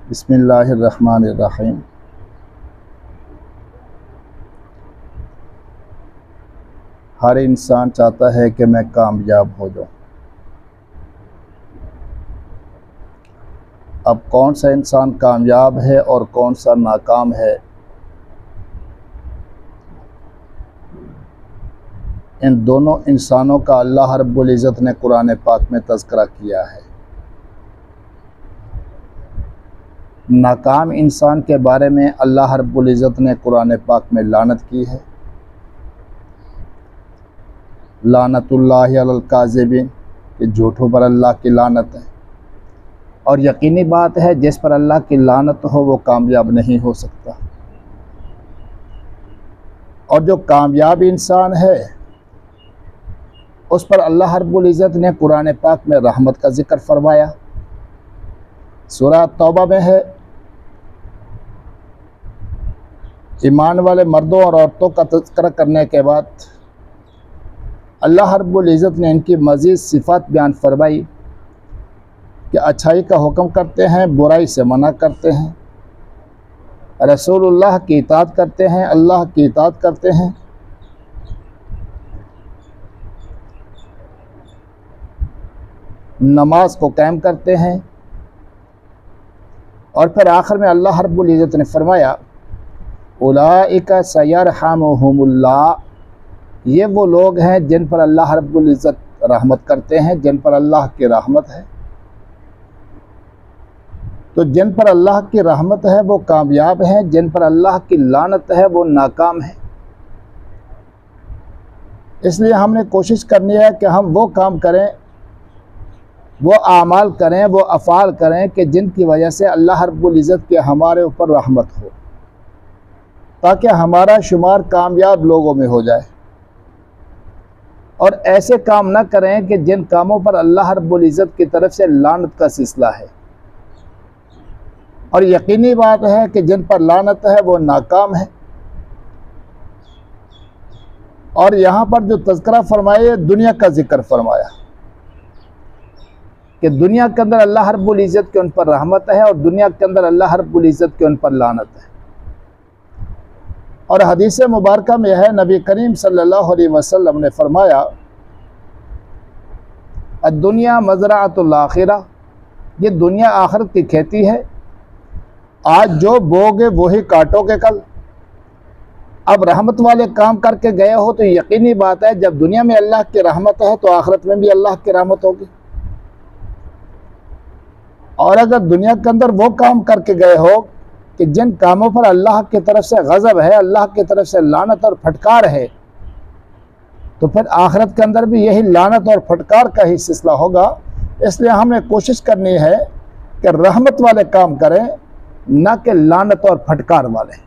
बिस्मिल्लाहिर्रहमानिर्रहीम। हर इंसान चाहता है कि मैं कामयाब हो जाऊं। अब कौन सा इंसान कामयाब है और कौन सा नाकाम है, इन दोनों इंसानों का अल्लाह रब्बुल इज़्ज़त ने कुरान पाक में तज़किरा किया है। नाकाम इंसान के बारे में अल्लाह रब्बुल इज़्ज़त ने कुरान पाक में लानत की है। लानतुल्लाहि अलल काज़िबीन, कि झूठों पर अल्लाह की लानत है। और यकीनी बात है, जिस पर अल्लाह की लानत हो वो कामयाब नहीं हो सकता। और जो कामयाब इंसान है उस पर अल्लाह रब्बुल इज़्ज़त ने कुरान पाक में रहमत का ज़िक्र फरमाया। सूरह तौबा में है, ईमान वाले मर्दों और औरतों का तज़किरा करने के बाद अल्लाह रब्बुल इज़्ज़त ने इनकी मज़ीद सिफ़ात बयान फरमाई कि अच्छाई का हुक्म करते हैं, बुराई से मना करते हैं, रसूलुल्लाह की इताअत करते हैं, अल्लाह की इताअत करते हैं, नमाज को कायम करते हैं। और फिर आखिर में अल्लाह रब्बुल इज़्ज़त ने फरमाया, उलाइका सयरहमुहुमुल्लाह, ये वो लोग हैं जिन पर अल्लाह रब्बुल इज़्ज़त रहमत करते हैं, जिन पर अल्लाह की रहमत है। तो जिन पर अल्लाह की रहमत है वो कामयाब हैं, जिन पर अल्लाह की लानत है वो नाकाम है। इसलिए हमने कोशिश करनी है कि हम वो काम करें, वो आमाल करें, वो अफ़ाल करें कि जिनकी वजह से अल्लाह रब्बुल इज़्ज़त की हमारे ऊपर रहमत हो, ताकि हमारा शुमार कामयाब लोगों में हो जाए। और ऐसे काम ना करें कि जिन कामों पर अल्लाह रब्बुल इज़्ज़त की तरफ से लानत का सिलसिला है। और यकीनी बात है कि जिन पर लानत है वो नाकाम है। और यहाँ पर जो तज़किरा फरमाया, दुनिया का जिक्र फरमाया कि दुनिया के अंदर अल्लाह रब्बुल इज़्ज़त की उन पर रहमत है और दुनिया के अंदर अल्लाह रब्बुल इज़्ज़त की उन पर लानत है। और हदीस मुबारक में है, नबी करीम सल्लल्लाहु अलैहि वसल्लम ने फरमाया, दुनिया मज़राअतुल आखिरा, ये दुनिया आखिरत की खेती है। आज जो बोगे वही काटोगे कल। अब रहमत वाले काम करके गए हो तो यकीनी बात है, जब दुनिया में अल्लाह की रहमत है तो आखिरत में भी अल्लाह की रहमत होगी। और अगर दुनिया के अंदर वो काम करके गए हो कि जिन कामों पर अल्लाह की तरफ से गज़ब है, अल्लाह की तरफ से लानत और फटकार है, तो फिर आखिरत के अंदर भी यही लानत और फटकार का ही सिलसिला होगा। इसलिए हमें कोशिश करनी है कि रहमत वाले काम करें, ना कि लानत और फटकार वाले।